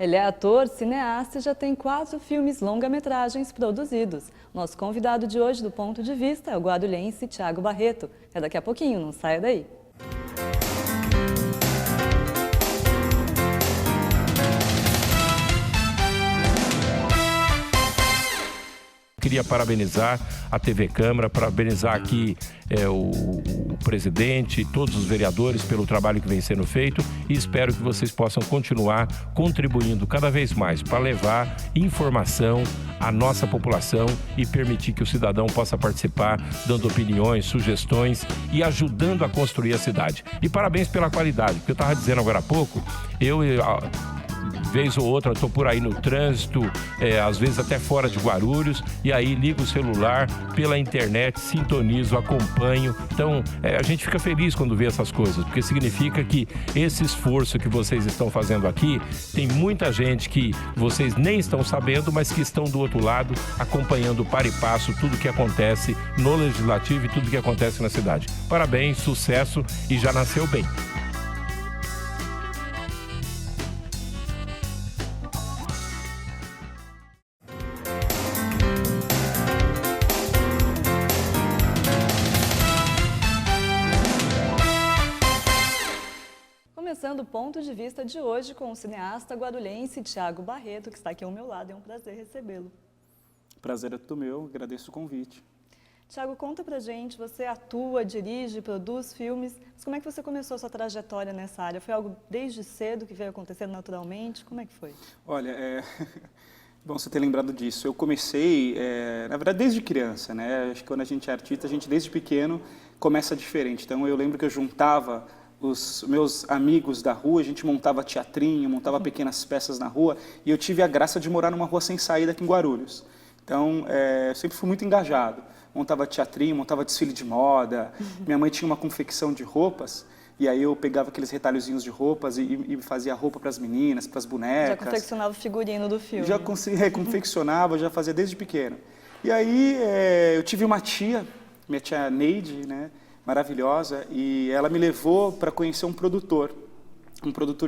Ele é ator, cineasta e já tem 4 filmes longa-metragens produzidos. Nosso convidado de hoje do Ponto de Vista é o guarulhense Thiago Barreto. É daqui a pouquinho, não saia daí. Queria parabenizar a TV Câmara, parabenizar aqui o presidente e todos os vereadores pelo trabalho que vem sendo feito e espero que vocês possam continuar contribuindo cada vez mais para levar informação à nossa população e permitir que o cidadão possa participar, dando opiniões, sugestões e ajudando a construir a cidade. E parabéns pela qualidade, porque eu estava dizendo agora há pouco, vez ou outra, estou por aí no trânsito, às vezes até fora de Guarulhos, e aí ligo o celular pela internet, sintonizo, acompanho. Então, a gente fica feliz quando vê essas coisas, porque significa que esse esforço que vocês estão fazendo aqui, tem muita gente que vocês nem estão sabendo, mas que estão do outro lado, acompanhando para e passo tudo que acontece no Legislativo e tudo que acontece na cidade. Parabéns, sucesso e já nasceu bem. Começando o Ponto de Vista de hoje com o cineasta guarulhense Thiago Barreto, que está aqui ao meu lado. É um prazer recebê-lo. Prazer é todo meu, agradeço o convite. Thiago, conta pra gente, você atua, dirige, produz filmes, mas como é que você começou a sua trajetória nessa área? Foi algo desde cedo que veio acontecendo naturalmente? Como é que foi? Olha, bom você ter lembrado disso. Eu comecei, na verdade, desde criança, né? Acho que quando a gente é artista, a gente desde pequeno começa diferente. Então eu lembro que eu juntava os meus amigos da rua, a gente montava teatrinho, montava pequenas peças na rua, e eu tive a graça de morar numa rua sem saída aqui em Guarulhos. Então, eu sempre fui muito engajado. Montava teatrinho, montava desfile de moda, minha mãe tinha uma confecção de roupas, e aí eu pegava aqueles retalhozinhos de roupas e fazia roupa para as meninas, para as bonecas. Já confeccionava o figurino do filme. Já confeccionava, já fazia desde pequeno. E aí eu tive uma tia, minha tia Neide, né? Maravilhosa, e ela me levou para conhecer um produtor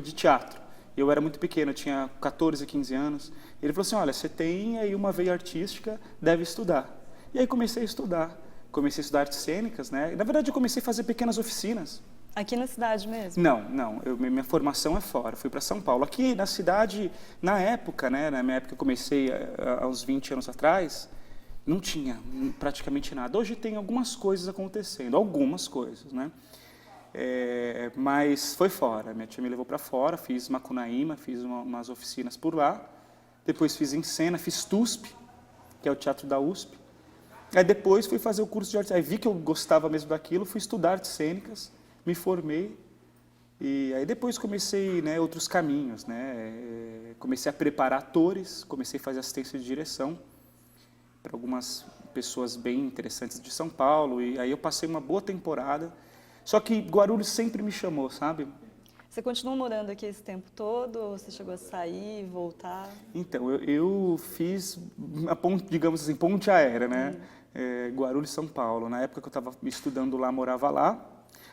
de teatro. Eu era muito pequeno, eu tinha 14, 15 anos. Ele falou assim, olha, você tem aí uma veia artística, deve estudar. E aí comecei a estudar artes cênicas, né? E, na verdade, eu comecei a fazer pequenas oficinas. Aqui na cidade mesmo? Não, minha formação é fora, fui para São Paulo. Aqui na cidade, na época, né? Na minha época eu comecei há uns 20 anos atrás, não tinha praticamente nada. Hoje tem algumas coisas acontecendo, algumas coisas, né? Mas foi fora. Minha tia me levou para fora, fiz Macunaíma, fiz umas oficinas por lá. Depois fiz em cena, fiz TUSP, que é o Teatro da USP. Aí depois fui fazer o curso de arte. Aí vi que eu gostava mesmo daquilo, fui estudar artes cênicas, me formei. E aí depois comecei, né, outros caminhos, né? Comecei a preparar atores, comecei a fazer assistência de direção para algumas pessoas bem interessantes de São Paulo, e aí eu passei uma boa temporada, só que Guarulhos sempre me chamou, sabe? Você continuou morando aqui esse tempo todo, ou você chegou a sair, voltar? Então, eu fiz a ponte, digamos assim, ponte aérea, né? Guarulhos, São Paulo. Na época que eu estava estudando lá, morava lá,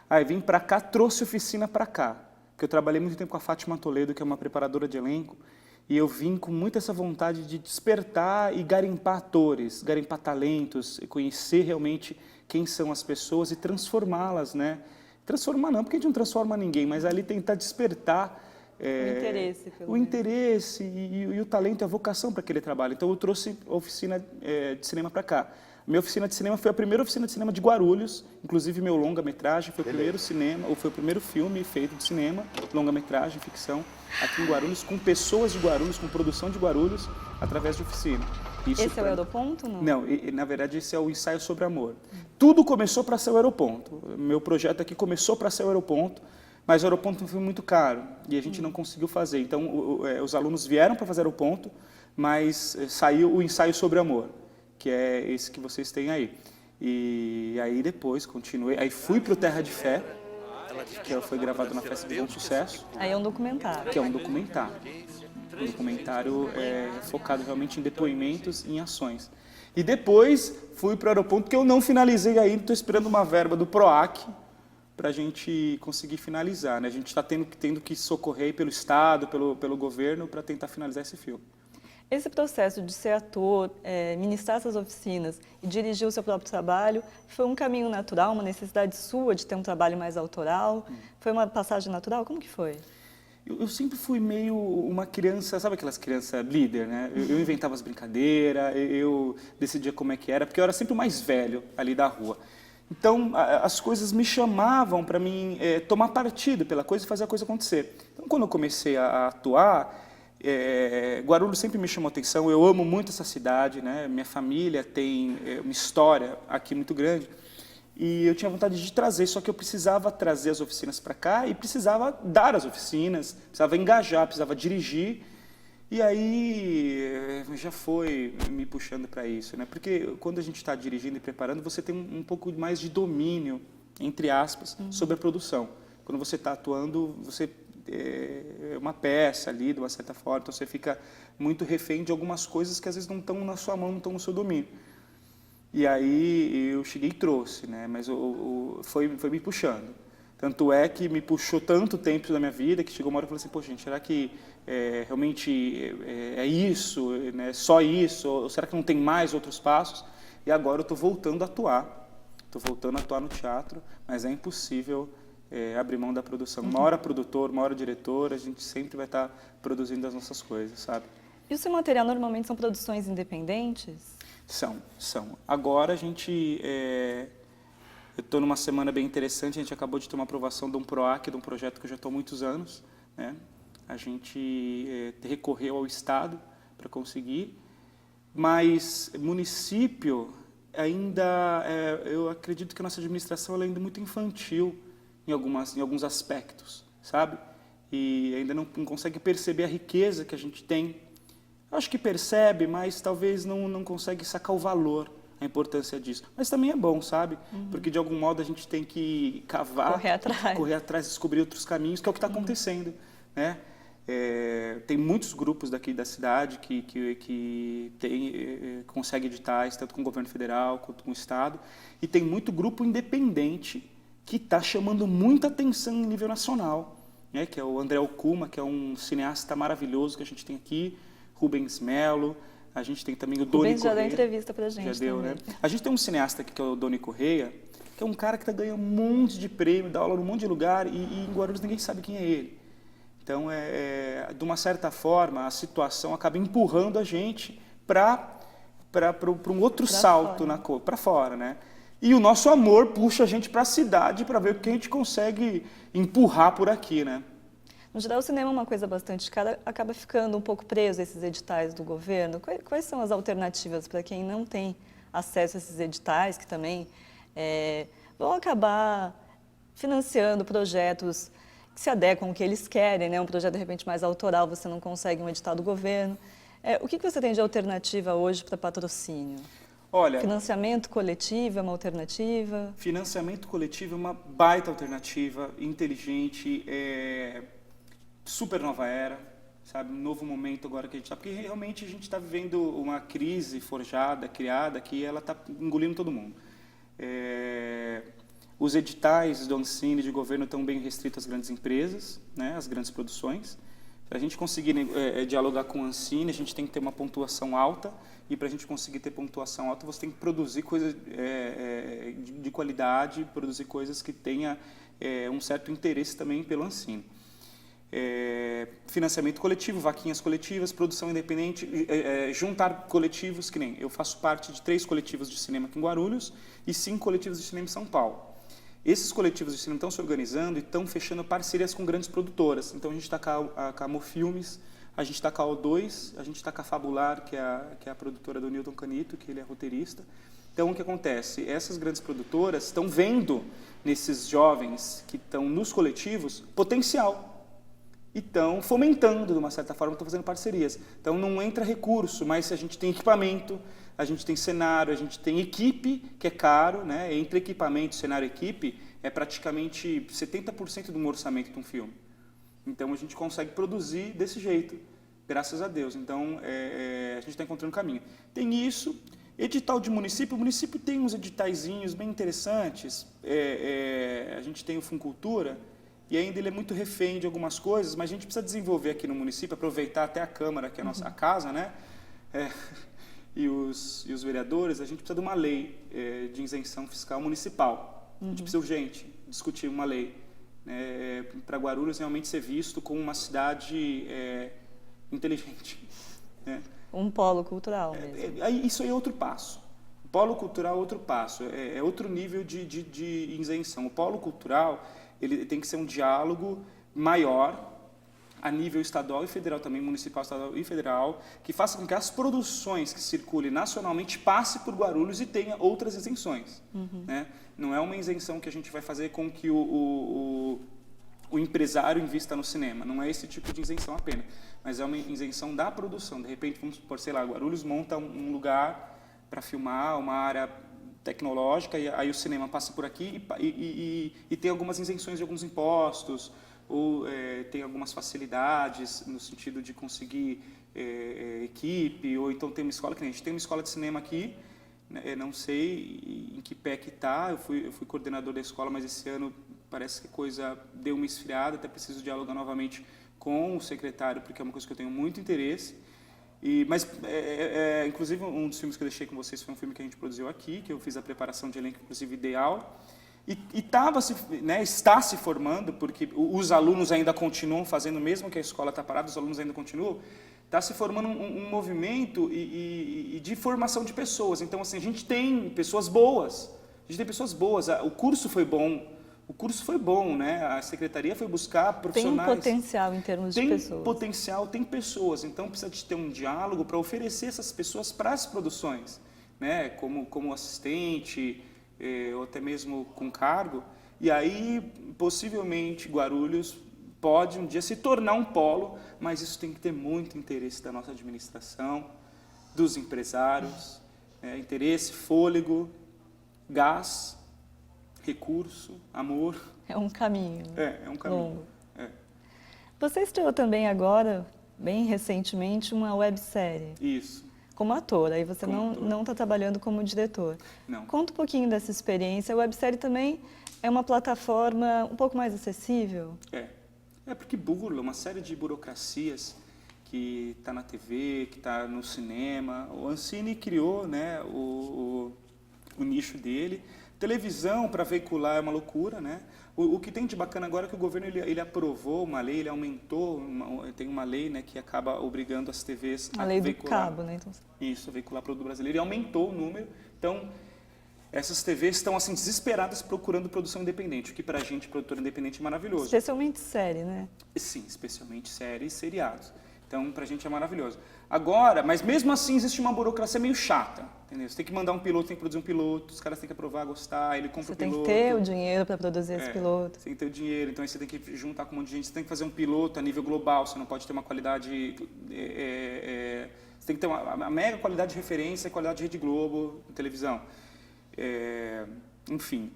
aí vim para cá, trouxe oficina para cá, porque eu trabalhei muito tempo com a Fátima Toledo, que é uma preparadora de elenco, e eu vim com muita essa vontade de despertar e garimpar atores, garimpar talentos, e conhecer realmente quem são as pessoas e transformá-las, né? Transformar não, porque a gente não transforma ninguém, mas ali tentar despertar o interesse e o talento e a vocação para aquele trabalho. Então eu trouxe a oficina de cinema para cá. Minha oficina de cinema foi a primeira oficina de cinema de Guarulhos, inclusive meu longa-metragem foi o primeiro filme feito de cinema, longa-metragem, ficção, aqui em Guarulhos, com pessoas de Guarulhos, com produção de Guarulhos, através de oficina. Esse é o Aeroponto, não? Não, na verdade esse é o Ensaio sobre Amor. Tudo começou para ser o Aeroponto. Meu projeto aqui começou para ser o Aeroponto, mas o Aeroponto foi muito caro e a gente não conseguiu fazer. Então os alunos vieram para fazer o Aeroponto, mas saiu o Ensaio sobre Amor, que é esse que vocês têm aí. E aí depois continuei, aí fui para o Terra de Fé, que foi gravado na Festa do Bom Sucesso. Aí é um documentário. Que é um documentário. Um documentário focado realmente em depoimentos e em ações. E depois fui para o Aeroponto, que eu não finalizei ainda, estou esperando uma verba do PROAC para a gente conseguir finalizar, né? A gente está tendo que socorrer pelo Estado, pelo governo, para tentar finalizar esse filme. Esse processo de ser ator, ministrar essas oficinas e dirigir o seu próprio trabalho, foi um caminho natural, uma necessidade sua de ter um trabalho mais autoral? Foi uma passagem natural? Como que foi? Eu sempre fui meio uma criança, sabe aquelas crianças líder, né? Eu inventava as brincadeiras, eu decidia como é que era, porque eu era sempre o mais velho ali da rua. Então, as coisas me chamavam para mim tomar partido pela coisa e fazer a coisa acontecer. Então, quando eu comecei a atuar, Guarulhos sempre me chamou atenção. Eu amo muito essa cidade, né? Minha família tem uma história aqui muito grande. E eu tinha vontade de trazer, só que eu precisava trazer as oficinas para cá e precisava dar as oficinas, precisava engajar, precisava dirigir. E aí já foi me puxando para isso, né? Porque quando a gente está dirigindo e preparando, você tem um pouco mais de domínio, entre aspas, sobre a produção. Quando você está atuando, você é uma peça ali, de uma certa forma, então você fica muito refém de algumas coisas que às vezes não estão na sua mão, não estão no seu domínio. E aí eu cheguei e trouxe, né? Mas foi me puxando. Tanto é que me puxou tanto tempo da minha vida que chegou uma hora que eu falei assim, pô, gente, será que realmente é isso, né? Só isso? Ou será que não tem mais outros passos? E agora eu estou voltando a atuar. Estou voltando a atuar no teatro, mas é impossível abrir mão da produção. Uma hora produtor, uma hora diretor, a gente sempre vai estar produzindo as nossas coisas, sabe? E o seu material normalmente são produções independentes? São. Agora a gente... eu estou numa semana bem interessante, a gente acabou de ter uma aprovação de um PROAC, de um projeto que eu já estou há muitos anos, né? A gente recorreu ao Estado para conseguir, mas município ainda... eu acredito que a nossa administração ela é ainda muito infantil em alguns aspectos, sabe? E ainda não consegue perceber a riqueza que a gente tem. Acho que percebe, mas talvez não consegue sacar o valor, a importância disso. Mas também é bom, sabe? Porque de algum modo a gente tem que cavar, correr atrás, descobrir outros caminhos, que é o que está acontecendo, né? Tem muitos grupos daqui da cidade que conseguem editais, tanto com o governo federal quanto com o Estado, e tem muito grupo independente que está chamando muita atenção em nível nacional, né? Que é o André Okuma, que é um cineasta maravilhoso que a gente tem aqui, Rubens Melo, a gente tem também o Doni Correia. Rubens já deu entrevista pra gente. Já deu, também, né? A gente tem um cineasta aqui que é o Doni Correia, que é um cara que está ganhando um monte de prêmio, dá aula num monte de lugar e em Guarulhos ninguém sabe quem é ele. Então, de uma certa forma, a situação acaba empurrando a gente para um outro salto para fora, né? E o nosso amor puxa a gente para a cidade para ver o que a gente consegue empurrar por aqui, né? No geral, o cinema é uma coisa bastante cara, acaba ficando um pouco preso a esses editais do governo. Quais são as alternativas para quem não tem acesso a esses editais, que também vão acabar financiando projetos que se adequam ao que eles querem, né? Um projeto, de repente, mais autoral, você não consegue um edital do governo. O que você tem de alternativa hoje para patrocínio? Olha, financiamento coletivo é uma alternativa? Financiamento coletivo é uma baita alternativa, inteligente, super nova era, sabe? Um novo momento agora que a gente está... Porque realmente a gente está vivendo uma crise forjada, criada, que ela está engolindo todo mundo. Os editais do Ancine de governo estão bem restritos às grandes empresas, né? Às grandes produções. Para a gente conseguir dialogar com o Ancine, a gente tem que ter uma pontuação alta, e para a gente conseguir ter pontuação alta, você tem que produzir coisas de qualidade, produzir coisas que tenham um certo interesse também pelo Ancine. Financiamento coletivo, vaquinhas coletivas, produção independente, juntar coletivos, que nem eu faço parte de 3 coletivos de cinema aqui em Guarulhos e 5 coletivos de cinema em São Paulo. Esses coletivos de cinema estão se organizando e estão fechando parcerias com grandes produtoras. Então a gente está com a Amorfilmes, a gente está com a O2, a gente está com a Fabular, que é a produtora do Newton Canito, que ele é roteirista. Então o que acontece? Essas grandes produtoras estão vendo nesses jovens que estão nos coletivos potencial. E estão fomentando, de uma certa forma, estão fazendo parcerias. Então não entra recurso, mas a gente tem equipamento, a gente tem cenário, a gente tem equipe, que é caro, né? Entre equipamento, cenário e equipe, é praticamente 70% do orçamento de um filme. Então a gente consegue produzir desse jeito, graças a Deus. Então a gente está encontrando caminho. Tem isso, Edital de município, o município tem uns editaizinhos bem interessantes, a gente tem o Funcultura, e ainda ele é muito refém de algumas coisas, mas a gente precisa desenvolver aqui no município, aproveitar até a Câmara, que é a nossa casa, né? E os vereadores, a gente precisa de uma lei de isenção fiscal municipal. A gente precisa urgente discutir uma lei, né, para Guarulhos realmente ser visto como uma cidade inteligente, né? Um polo cultural mesmo. Isso aí é outro passo. O polo cultural é outro passo, é outro nível de isenção. O polo cultural ele tem que ser um diálogo maior a nível estadual e federal também, municipal, estadual e federal, que faça com que as produções que circulem nacionalmente passem por Guarulhos e tenha outras isenções. Né? Não é uma isenção que a gente vai fazer com que o empresário invista no cinema, não é esse tipo de isenção apenas, mas é uma isenção da produção. De repente, vamos supor, sei lá, Guarulhos monta um lugar para filmar, uma área tecnológica, e aí o cinema passa por aqui e tem algumas isenções de alguns impostos, ou tem algumas facilidades no sentido de conseguir equipe, ou então tem uma escola, que a gente tem uma escola de cinema aqui, né, não sei em que pé que está, eu fui coordenador da escola, mas esse ano parece que a coisa deu uma esfriada, até preciso dialogar novamente com o secretário, porque é uma coisa que eu tenho muito interesse. Mas, inclusive, um dos filmes que eu deixei com vocês foi um filme que a gente produziu aqui, que eu fiz a preparação de elenco, inclusive, ideal. E está se formando, porque os alunos ainda continuam fazendo, mesmo que a escola está parada, os alunos ainda continuam, está se formando um movimento de formação de pessoas. Então, assim, a gente tem pessoas boas, o curso foi bom, né? A secretaria foi buscar profissionais. Tem um potencial em termos de pessoas. Tem potencial, tem pessoas. Então, precisa de ter um diálogo para oferecer essas pessoas para as produções, né? Como assistente, ou até mesmo com cargo. E aí, possivelmente, Guarulhos pode um dia se tornar um polo, mas isso tem que ter muito interesse da nossa administração, dos empresários, interesse, fôlego, gás, recurso, amor. É um caminho. É um caminho. Longo. Você estreou também agora, bem recentemente, uma websérie. Isso. Como ator, aí você não está trabalhando como diretor. Não. Conta um pouquinho dessa experiência. A websérie também é uma plataforma um pouco mais acessível? É porque burla uma série de burocracias que está na TV, que está no cinema. O Ancine criou, né, o nicho dele. Televisão para veicular é uma loucura, né? O que tem de bacana agora é que o governo ele aprovou uma lei, ele aumentou, tem uma lei, né, que acaba obrigando as TVs a lei veicular. do cabo, né? Então... Isso, a veicular produto brasileiro. Ele aumentou o número. Então, essas TVs estão assim desesperadas procurando produção independente, o que para a gente, produtor independente, é maravilhoso. Especialmente série, né? Sim, especialmente séries e seriados. Então, para a gente é maravilhoso. Agora, mas mesmo assim existe uma burocracia meio chata, entendeu? Você tem que mandar um piloto, tem que produzir um piloto, os caras têm que aprovar, gostar, ele compra o piloto. Você tem que ter o dinheiro para produzir esse piloto. Você tem que ter o dinheiro, então aí você tem que juntar com um monte de gente, você tem que fazer um piloto a nível global, você não pode ter uma qualidade... você tem que ter uma mega qualidade de referência e qualidade de Rede Globo, televisão. Enfim...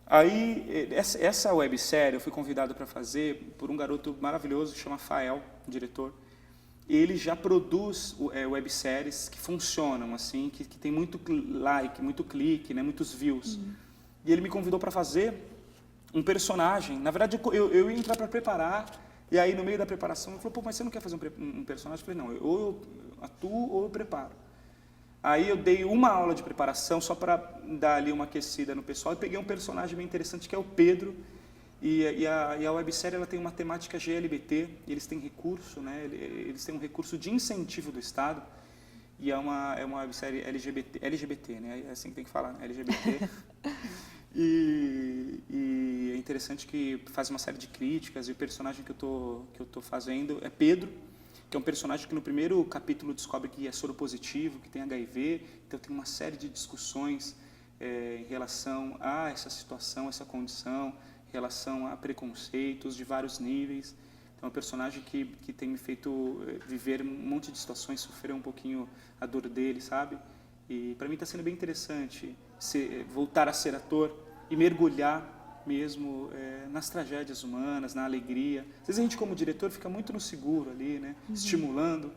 Aí, essa websérie eu fui convidado para fazer por um garoto maravilhoso que chama Fael, diretor. Ele já produz webséries que funcionam, assim, que tem muito like, muito clique, né, muitos views. E ele me convidou para fazer um personagem. Na verdade, eu ia entrar para preparar, e aí no meio da preparação ele falou, pô, mas você não quer fazer um personagem? Eu falei, não, ou eu atuo ou eu preparo. Aí eu dei uma aula de preparação só para dar ali uma aquecida no pessoal e peguei um personagem bem interessante que é o Pedro. E a websérie ela tem uma temática GLBT, eles têm recurso, né? Eles têm um recurso de incentivo do Estado e é uma websérie LGBT, né? É assim que tem que falar, né? LGBT. E é interessante que faz uma série de críticas e o personagem que eu tô fazendo é Pedro, que é um personagem que no primeiro capítulo descobre que é soropositivo, que tem HIV, então tem uma série de discussões em relação a essa situação, essa condição, em relação a preconceitos de vários níveis. Então é um personagem que tem me feito viver um monte de situações, sofrer um pouquinho a dor dele, sabe? E para mim está sendo bem interessante voltar a ser ator e mergulhar mesmo nas tragédias humanas, na alegria. Às vezes a gente como diretor fica muito no seguro ali, né? Estimulando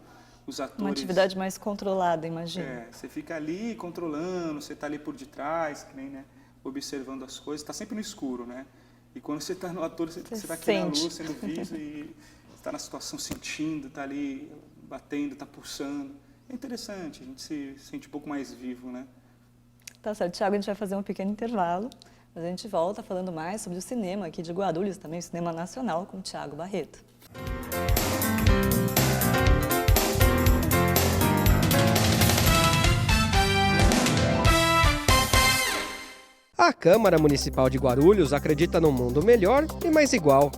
os atores... Uma atividade mais controlada, imagino. Você fica ali controlando, você está ali por detrás, que nem, né, observando as coisas, está sempre no escuro, né? E quando você está no ator, você está aqui na luz, sendo visto e está na situação sentindo, está ali batendo, está pulsando. É interessante, a gente se sente um pouco mais vivo, né? Tá certo, Thiago, a gente vai fazer um pequeno intervalo, mas a gente volta falando mais sobre o cinema aqui de Guarulhos, também o cinema nacional, com o Thiago Barreto. A Câmara Municipal de Guarulhos acredita num mundo melhor e mais igual.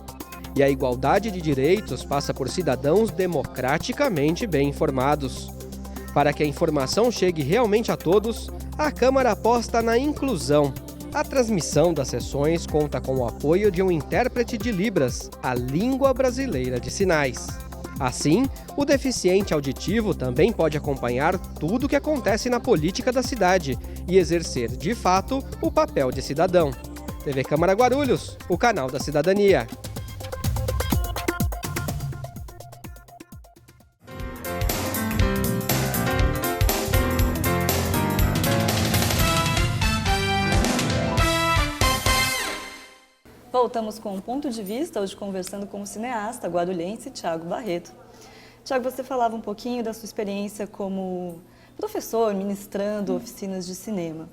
E a igualdade de direitos passa por cidadãos democraticamente bem informados. Para que a informação chegue realmente a todos, a Câmara aposta na inclusão. A transmissão das sessões conta com o apoio de um intérprete de Libras, a língua brasileira de sinais. Assim, o deficiente auditivo também pode acompanhar tudo o que acontece na política da cidade e exercer, de fato, o papel de cidadão. TV Câmara Guarulhos, o canal da cidadania. Voltamos com um ponto de vista, hoje conversando com o cineasta guarulhense Thiago Barreto. Thiago, você falava um pouquinho da sua experiência como professor, ministrando oficinas de cinema.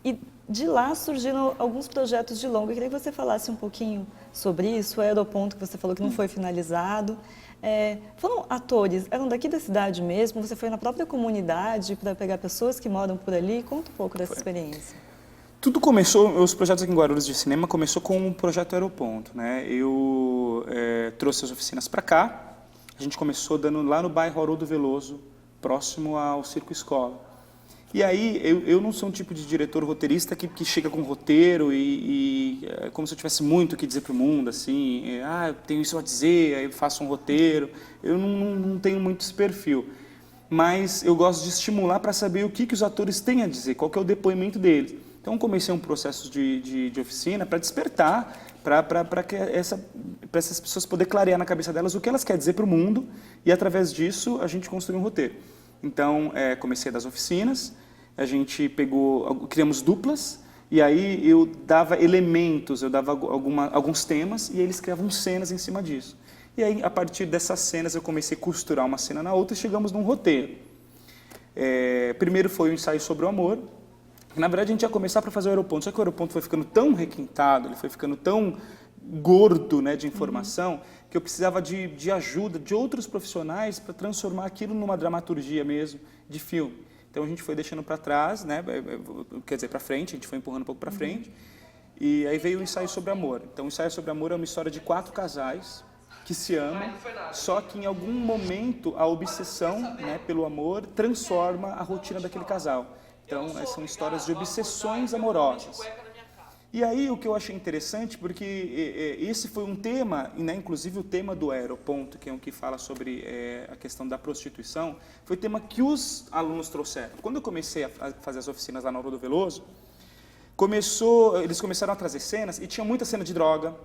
E de lá surgiram alguns projetos de longa. Eu queria que você falasse um pouquinho sobre isso, o Aeroponto, que você falou que não foi finalizado. Foram atores, eram daqui da cidade mesmo? Você foi na própria comunidade para pegar pessoas que moram por ali? Conta um pouco dessa experiência. Tudo começou, os projetos aqui em Guarulhos de cinema começou com o projeto Aeroponto, né? Eu trouxe as oficinas para cá, a gente começou dando lá no bairro Haroldo Veloso, próximo ao Circo Escola. E aí, eu não sou um tipo de diretor roteirista que chega com roteiro e como se eu tivesse muito o que dizer para o mundo, assim, eu tenho isso a dizer, aí eu faço um roteiro. Eu não tenho muito esse perfil. Mas eu gosto de estimular para saber o que os atores têm a dizer, qual que é o depoimento deles. Então, comecei um processo de oficina para despertar, para essas pessoas poderem clarear na cabeça delas o que elas querem dizer para o mundo e, através disso, a gente construiu um roteiro. Então, comecei das oficinas, a gente criamos duplas, e aí eu dava elementos, eu dava alguns temas, e eles criavam cenas em cima disso. E aí, a partir dessas cenas, eu comecei a costurar uma cena na outra e chegamos num roteiro. Primeiro foi o ensaio sobre o amor. Na verdade, a gente ia começar para fazer o Aeroponto, só que o Aeroponto foi ficando tão requintado, ele foi ficando tão gordo, né, de informação, que eu precisava de ajuda de outros profissionais para transformar aquilo numa dramaturgia mesmo, de filme. Então, a gente foi deixando para trás, né, quer dizer, para frente, a gente foi empurrando um pouco para frente, e aí veio o ensaio sobre amor. Então, o ensaio sobre amor é uma história de 4 casais que se amam, só que em algum momento a obsessão, né, pelo amor transforma a rotina daquele casal. Então, são histórias de obsessões amorosas. E aí, o que eu achei interessante, porque esse foi um tema, né, inclusive o tema do Aeroponto, que é um que fala sobre a questão da prostituição, foi o tema que os alunos trouxeram. Quando eu comecei a fazer as oficinas lá no Haroldo Veloso, eles começaram a trazer cenas, e tinha muita cena de droga,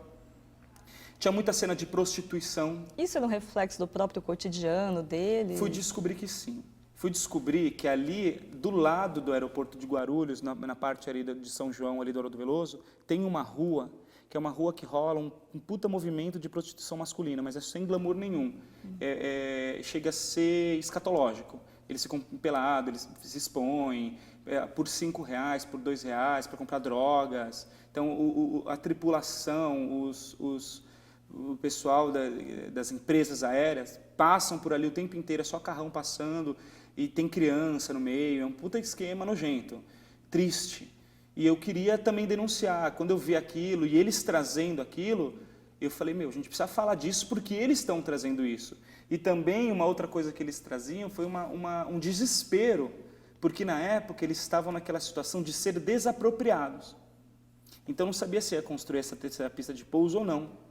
tinha muita cena de prostituição. Isso era um reflexo do próprio cotidiano dele? Fui descobrir que sim. Fui descobrir que ali, do lado do aeroporto de Guarulhos, na parte ali de São João, ali do Haroldo Veloso, tem uma rua, que é uma rua que rola um puta movimento de prostituição masculina, mas é sem glamour nenhum. Chega a ser escatológico. Eles ficam pelados, eles se expõem por R$5, por R$2, para comprar drogas. Então, a tripulação, o pessoal das empresas aéreas passam por ali o tempo inteiro, é só carrão passando, e tem criança no meio, é um puta esquema nojento, triste. E eu queria também denunciar. Quando eu vi aquilo e eles trazendo aquilo, eu falei, a gente precisa falar disso porque eles estão trazendo isso. E também uma outra coisa que eles traziam foi um desespero, porque na época eles estavam naquela situação de ser desapropriados. Então não sabia se ia construir essa terceira pista de pouso ou não.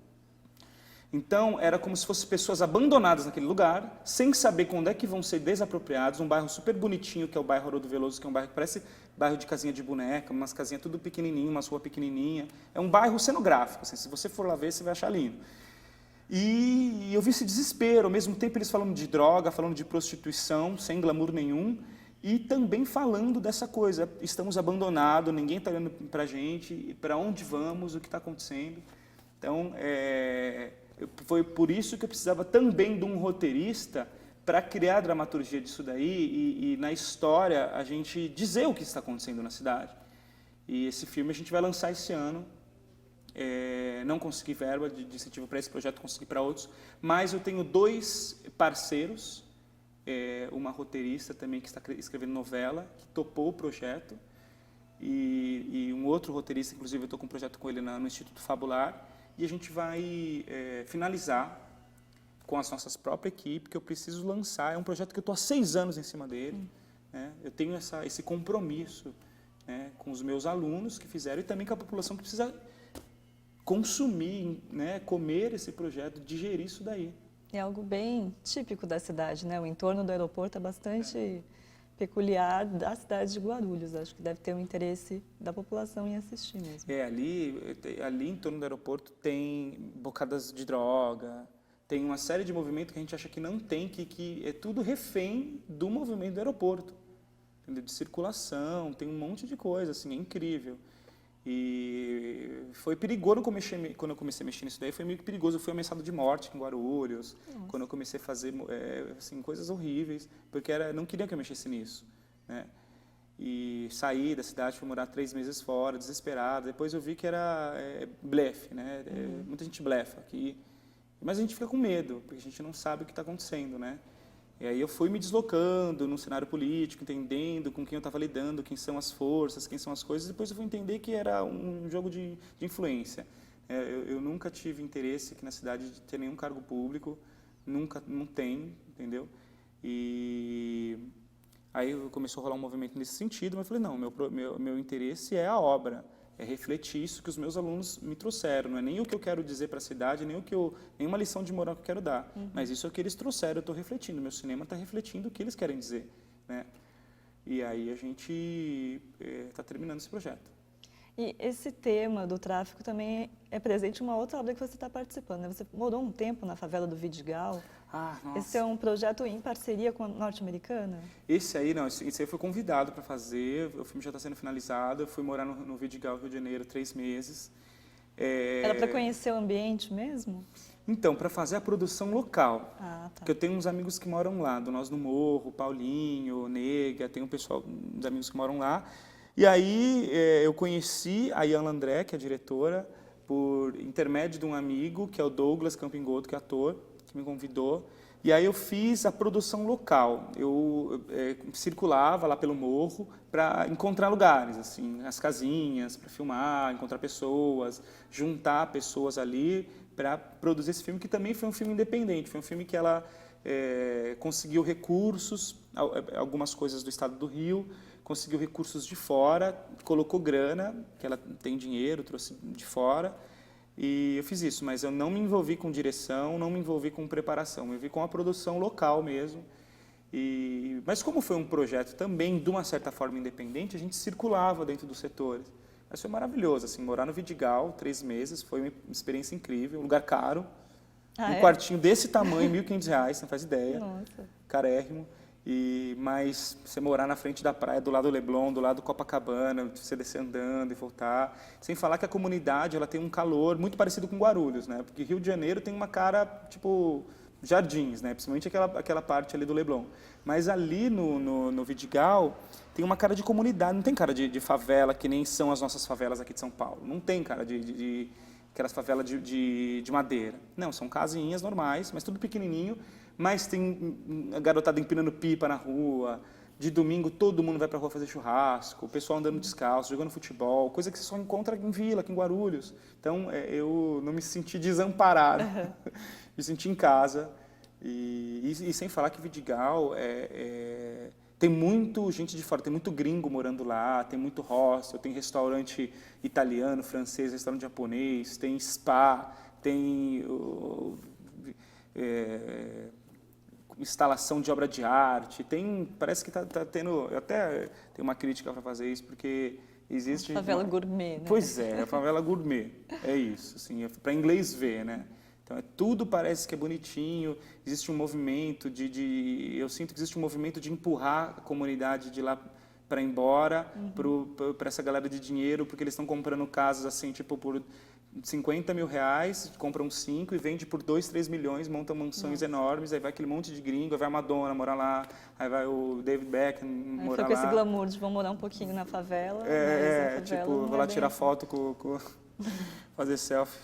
Então, era como se fossem pessoas abandonadas naquele lugar, sem saber quando é que vão ser desapropriados, um bairro super bonitinho, que é o bairro Haroldo Veloso, que é um bairro que parece bairro de casinha de boneca, umas casinhas tudo pequenininho, umas ruas pequenininha. É um bairro cenográfico, assim, se você for lá ver, você vai achar lindo. E eu vi esse desespero, ao mesmo tempo eles falando de droga, falando de prostituição, sem glamour nenhum, e também falando dessa coisa, estamos abandonados, ninguém está olhando para a gente, para onde vamos, o que está acontecendo. Então, foi por isso que eu precisava também de um roteirista para criar a dramaturgia disso daí e na história a gente dizer o que está acontecendo na cidade. E esse filme a gente vai lançar esse ano. Não consegui verba de incentivo para esse projeto, consegui para outros, mas eu tenho 2 parceiros, uma roteirista também que está escrevendo novela, que topou o projeto, e um outro roteirista, inclusive eu estou com um projeto com ele no Instituto Fabular, e a gente vai finalizar com as nossas próprias equipes, que eu preciso lançar. É um projeto que eu estou há 6 anos em cima dele, né? Eu tenho esse compromisso, né, com os meus alunos que fizeram e também com a população que precisa consumir, né, comer esse projeto, digerir isso daí. É algo bem típico da cidade, né? O entorno do aeroporto é bastante peculiar da cidade de Guarulhos. Acho que deve ter um interesse da população em assistir mesmo. Ali em torno do aeroporto tem bocadas de droga, tem uma série de movimentos que a gente acha que não tem, que é tudo refém do movimento do aeroporto, entendeu? De circulação, tem um monte de coisa, assim, é incrível. E foi perigoso quando eu comecei a mexer nisso daí, foi meio que perigoso. Eu fui ameaçado de morte em Guarulhos, quando eu comecei a fazer assim, coisas horríveis, porque não queriam que eu mexesse nisso, né? E saí da cidade, fui morar 3 meses fora, desesperado. Depois eu vi que era blefe, né? Muita gente blefa aqui, mas a gente fica com medo, porque a gente não sabe o que está acontecendo, né? E aí eu fui me deslocando no cenário político, entendendo com quem eu estava lidando, quem são as forças, quem são as coisas. Depois eu fui entender que era um jogo de influência. Eu nunca tive interesse aqui na cidade de ter nenhum cargo público, não tenho, entendeu? E aí começou a rolar um movimento nesse sentido, mas eu falei, não, meu interesse é a obra. É refletir isso que os meus alunos me trouxeram. Não é nem o que eu quero dizer para a cidade, nenhuma lição de moral que eu quero dar. Mas isso é o que eles trouxeram, eu estou refletindo. Meu cinema está refletindo o que eles querem dizer, né? E aí a gente está terminando esse projeto. E esse tema do tráfico também é presente em uma outra obra que você está participando, né? Você morou um tempo na favela do Vidigal. Ah, nossa. Esse é um projeto em parceria com a norte-americana? Esse aí eu fui convidado para fazer, o filme já está sendo finalizado, eu fui morar no Vidigal, Rio de Janeiro, 3 meses. Era para conhecer o ambiente mesmo? Então, para fazer a produção local. Ah, tá. Porque eu tenho uns amigos que moram lá, do Nós no Morro, Paulinho, Nega, tem uns amigos que moram lá. E aí eu conheci a Ian Landré, que é a diretora, por intermédio de um amigo, que é o Douglas Campingoto, que é ator, que me convidou. E aí eu fiz a produção local. Eu circulava lá pelo morro para encontrar lugares, assim, as casinhas, para filmar, encontrar pessoas, juntar pessoas ali para produzir esse filme, que também foi um filme independente. Foi um filme que ela conseguiu recursos, algumas coisas do estado do Rio, conseguiu recursos de fora, colocou grana, que ela tem dinheiro, trouxe de fora, e eu fiz isso, mas eu não me envolvi com direção, não me envolvi com preparação, me envolvi com a produção local mesmo. Mas como foi um projeto também, de uma certa forma, independente, a gente circulava dentro dos setores. Mas foi maravilhoso, assim, morar no Vidigal, 3 meses, foi uma experiência incrível, um lugar caro, quartinho desse tamanho, R$1.500, não faz ideia, Nossa. Carérrimo. Mas você morar na frente da praia, do lado do Leblon, do lado do Copacabana, você descer andando e voltar. Sem falar que a comunidade ela tem um calor muito parecido com Guarulhos, né? Porque Rio de Janeiro tem uma cara, tipo, jardins, né? Principalmente aquela parte ali do Leblon. Mas ali no Vidigal tem uma cara de comunidade, não tem cara de favela, que nem são as nossas favelas aqui de São Paulo. Não tem cara de aquelas favelas de madeira. Não, são casinhas normais, mas tudo pequenininho. Mas tem a garotada empinando pipa na rua, de domingo todo mundo vai para a rua fazer churrasco, o pessoal andando descalço, jogando futebol, coisa que você só encontra em Vila, aqui em Guarulhos. Então, eu não me senti desamparado, me senti em casa. E sem falar que Vidigal tem muito gente de fora, tem muito gringo morando lá, tem muito hostel, tem restaurante italiano, francês, restaurante japonês, tem spa, tem instalação de obra de arte, parece que está tendo, até tem uma crítica para fazer isso, porque existe... Favela gourmet, né? Pois é, a favela gourmet, é isso, assim, para inglês ver, né? Então, tudo parece que é bonitinho, existe um movimento eu sinto que existe um movimento de empurrar a comunidade de lá para ir embora, para essa galera de dinheiro, porque eles estão comprando casas assim, tipo, por 50 mil reais, compram 5 e vende por 2, 3 milhões, montam mansões enormes, aí vai aquele monte de gringo, aí vai a Madonna morar lá, aí vai o David Beckham morar lá. Foi com esse glamour de vão morar um pouquinho na favela, mas a favela tipo, vou lá tirar foto com fazer selfie,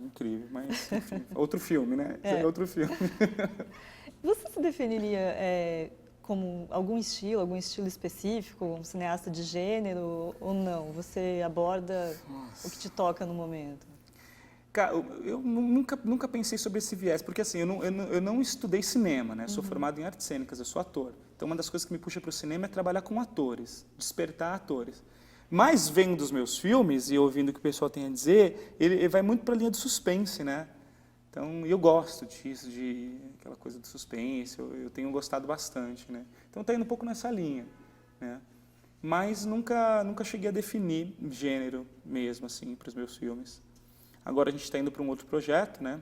incrível, mas enfim, outro filme, né? Isso é outro filme. Você se definiria como algum estilo específico, um cineasta de gênero ou não? Você aborda o que te toca no momento? Cara, eu nunca pensei sobre esse viés, porque assim, eu não estudei cinema, né? Sou formado em artes cênicas, eu sou ator. Então, uma das coisas que me puxa para o cinema é trabalhar com atores, despertar atores. Mas vendo os meus filmes e ouvindo o que o pessoal tem a dizer, ele vai muito para a linha de suspense, né? Então, eu gosto disso, de aquela coisa do suspense, eu tenho gostado bastante, né? Então, está indo um pouco nessa linha, né? Mas nunca cheguei a definir gênero mesmo, assim, para os meus filmes. Agora a gente está indo para um outro projeto, né?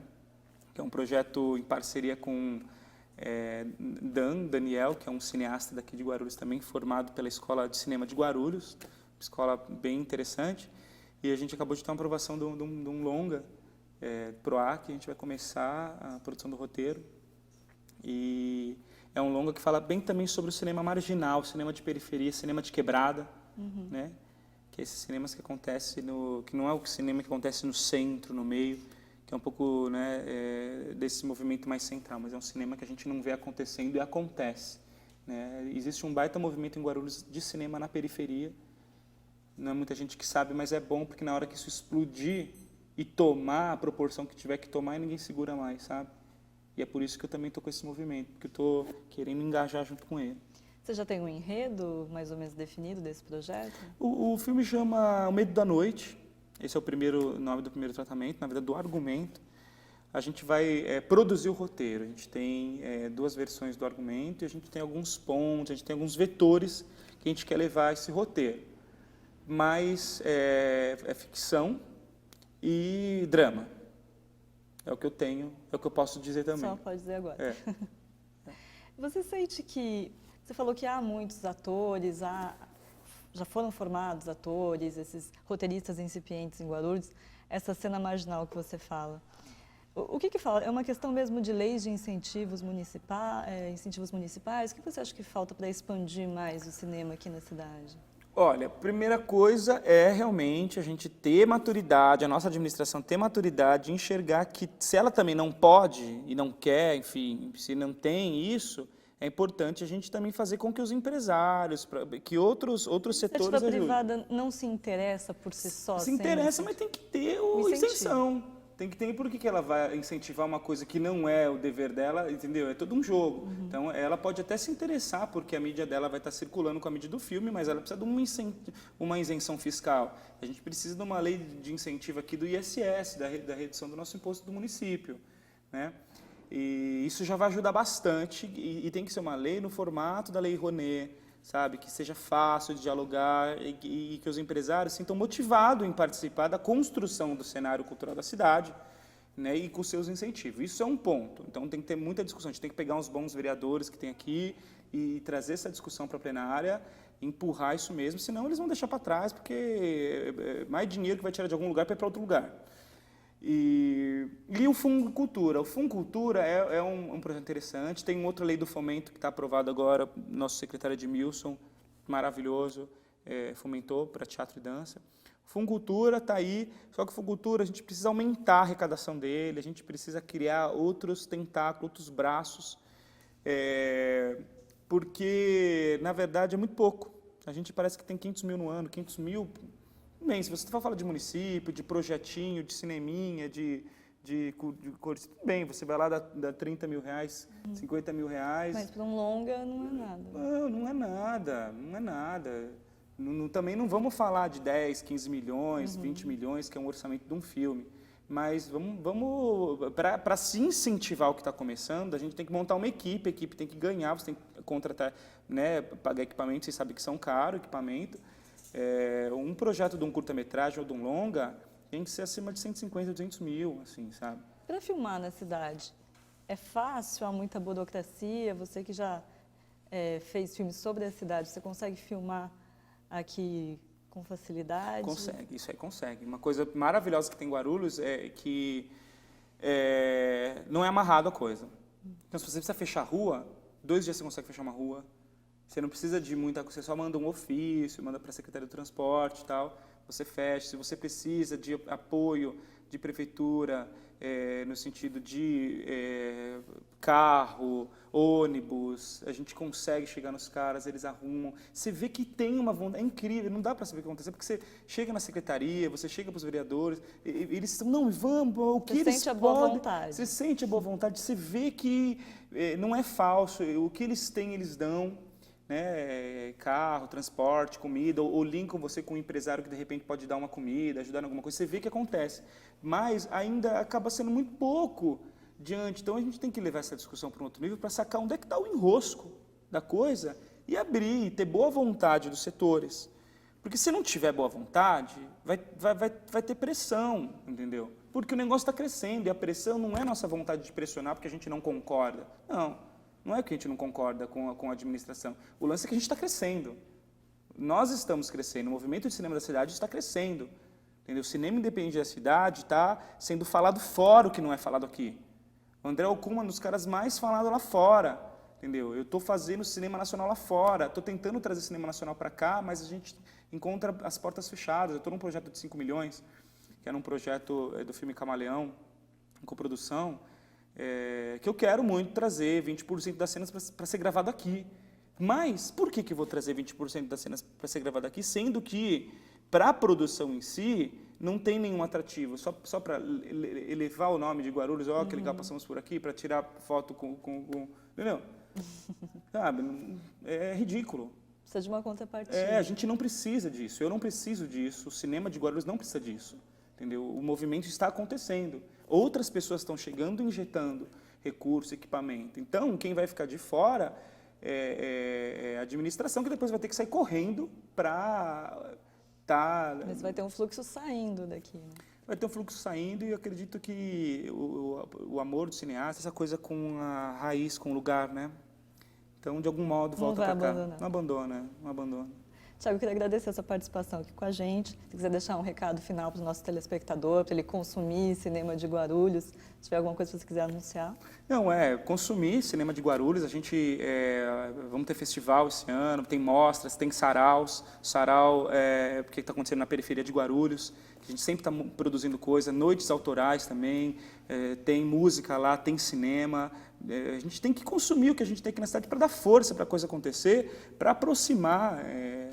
Que é um projeto em parceria com Daniel, que é um cineasta daqui de Guarulhos também, formado pela Escola de Cinema de Guarulhos, escola bem interessante. E a gente acabou de ter uma aprovação de um longa, PROAC, a gente vai começar a produção do roteiro. E é um longa que fala bem também sobre o cinema marginal, cinema de periferia, cinema de quebrada, né? Que é esses cinemas que acontece que não é o cinema que acontece no centro, no meio, que é um pouco, né, desse movimento mais central, mas é um cinema que a gente não vê acontecendo e acontece, né? Existe um baita movimento em Guarulhos de cinema na periferia. Não é muita gente que sabe, mas é bom porque na hora que isso explodir e tomar a proporção que tiver que tomar, ninguém segura mais, sabe? E é por isso que eu também estou com esse movimento, porque eu estou querendo engajar junto com ele. Você já tem um enredo mais ou menos definido desse projeto? O filme chama O Medo da Noite. Esse é o nome do primeiro tratamento, na verdade, do argumento. A gente vai produzir o roteiro. A gente tem 2 versões do argumento e a gente tem alguns pontos, a gente tem alguns vetores que a gente quer levar esse roteiro. Mas é ficção e drama. É o que eu tenho, é o que eu posso dizer também. Só pode dizer agora. Você sente que... Você falou que há muitos atores, já foram formados atores, esses roteiristas incipientes em Guarulhos, essa cena marginal que você fala. O que fala? É uma questão mesmo de leis de incentivos municipais? O que você acha que falta para expandir mais o cinema aqui na cidade? Olha, a primeira coisa é realmente a gente ter maturidade, a nossa administração ter maturidade de enxergar que se ela também não pode e não quer, enfim, se não tem isso, é importante a gente também fazer com que os empresários, que outros setores ajudem. A privada não se interessa por si só? Se interessa, mas tem que ter isenção. Tem que ter, por que ela vai incentivar uma coisa que não é o dever dela, entendeu? É todo um jogo. Então, ela pode até se interessar, porque a mídia dela vai estar circulando com a mídia do filme, mas ela precisa de uma isenção fiscal. A gente precisa de uma lei de incentivo aqui do ISS, da redução do nosso imposto do município, né? E isso já vai ajudar bastante, e tem que ser uma lei no formato da Lei Rouanet, sabe? Que seja fácil de dialogar e que os empresários se sintam motivados em participar da construção do cenário cultural da cidade, né? E com seus incentivos. Isso é um ponto. Então, tem que ter muita discussão. A gente tem que pegar uns bons vereadores que tem aqui e trazer essa discussão para a plenária, empurrar isso mesmo, senão eles vão deixar para trás, porque é mais dinheiro que vai tirar de algum lugar para ir para outro lugar. E o Fundo Cultura. O Fundo Cultura é um projeto interessante. Tem outra lei do fomento que está aprovada agora, nosso secretário Edmilson, maravilhoso, fomentou para teatro e dança. O Fundo Cultura está aí, só que o Fundo Cultura a gente precisa aumentar a arrecadação dele, a gente precisa criar outros tentáculos, outros braços, porque, na verdade, é muito pouco. A gente parece que tem 500 mil no ano, 500 mil... Bem, se você for falar de município, de projetinho, de cineminha, de cores, tudo bem, você vai lá dar 30 mil reais, 50 mil reais. Mas para um longa não é nada. Não é nada, não é nada. Também não vamos falar de 10, 15 milhões, 20 milhões, que é um orçamento de um filme. Mas para se incentivar o que está começando, a gente tem que montar uma equipe, a equipe tem que ganhar, você tem que contratar, né, pagar equipamento, vocês sabem que são caros, equipamento. Um projeto de um curta-metragem ou de um longa tem que ser acima de 150, 200 mil, assim, sabe? Para filmar na cidade, é fácil? Há muita burocracia? Você que já fez filmes sobre a cidade, você consegue filmar aqui com facilidade? Consegue, isso aí consegue. Uma coisa maravilhosa que tem em Guarulhos é que não é amarrado a coisa. Então, se você precisa fechar a rua, 2 dias você consegue fechar uma rua. Você não precisa de muita coisa, você só manda um ofício, manda para a Secretaria do Transporte e tal, você fecha. Se você precisa de apoio de prefeitura, no sentido de carro, ônibus, a gente consegue chegar nos caras, eles arrumam. Você vê que tem uma vontade, é incrível, não dá para saber o que aconteceu, porque você chega na secretaria, você chega para os vereadores, eles estão, não, vamos, o que eles sente a podem... boa vontade. Você sente a boa vontade, você vê que não é falso, o que eles têm, eles dão. Né, carro, transporte, comida, ou linkam você com um empresário que de repente pode dar uma comida, ajudar em alguma coisa, você vê que acontece. Mas ainda acaba sendo muito pouco diante. Então a gente tem que levar essa discussão para um outro nível para sacar onde é que está o enrosco da coisa e abrir, ter boa vontade dos setores. Porque se não tiver boa vontade, vai ter pressão, entendeu? Porque o negócio está crescendo e a pressão não é nossa vontade de pressionar porque a gente não concorda. Não é que a gente não concorda com a administração. O lance é que a gente está crescendo. Nós estamos crescendo. O movimento de cinema da cidade está crescendo. Entendeu? O cinema independente da cidade está sendo falado fora o que não é falado aqui. O André Okun é um dos caras mais falados lá fora. Entendeu? Eu estou fazendo cinema nacional lá fora. Estou tentando trazer cinema nacional para cá, mas a gente encontra as portas fechadas. Eu estou num projeto de 5 milhões, que era um projeto do filme Camaleão, em coprodução, que eu quero muito trazer 20% das cenas para ser gravado aqui. Mas por que eu vou trazer 20% das cenas para ser gravado aqui, sendo que para a produção em si não tem nenhum atrativo, só para elevar o nome de Guarulhos, que legal, passamos por aqui, para tirar foto com entendeu? Sabe, é ridículo. Precisa de uma contrapartida. A gente não precisa disso, eu não preciso disso, o cinema de Guarulhos não precisa disso. Entendeu? O movimento está acontecendo. Outras pessoas estão chegando e injetando recurso, equipamento. Então, quem vai ficar de fora é a administração, que depois vai ter que sair correndo para Mas vai ter um fluxo saindo daqui, né? Vai ter um fluxo saindo e eu acredito que o amor do cineasta, essa coisa com a raiz, com o lugar, né? Então, de algum modo, volta para cá. Não abandona. Tiago, eu queria agradecer a sua participação aqui com a gente. Se quiser deixar um recado final para o nosso telespectador, para ele consumir cinema de Guarulhos, se tiver alguma coisa que você quiser anunciar. Não, consumir cinema de Guarulhos. A gente vamos ter festival esse ano, tem mostras, tem saraus. Sarau, porque está acontecendo na periferia de Guarulhos. A gente sempre está produzindo coisa, noites autorais também, tem música lá, tem cinema. A gente tem que consumir o que a gente tem aqui na cidade para dar força para a coisa acontecer, para aproximar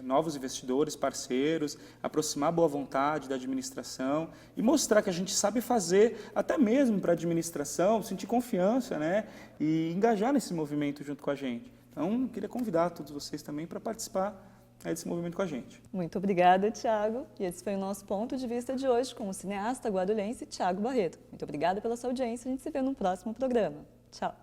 novos investidores, parceiros, aproximar a boa vontade da administração e mostrar que a gente sabe fazer, até mesmo para a administração, sentir confiança, né? E engajar nesse movimento junto com a gente. Então, queria convidar todos vocês também para participar desse movimento com a gente. Muito obrigada, Tiago. E esse foi o nosso ponto de vista de hoje com o cineasta guarulhense Tiago Barreto. Muito obrigada pela sua audiência. A gente se vê no próximo programa. Tchau.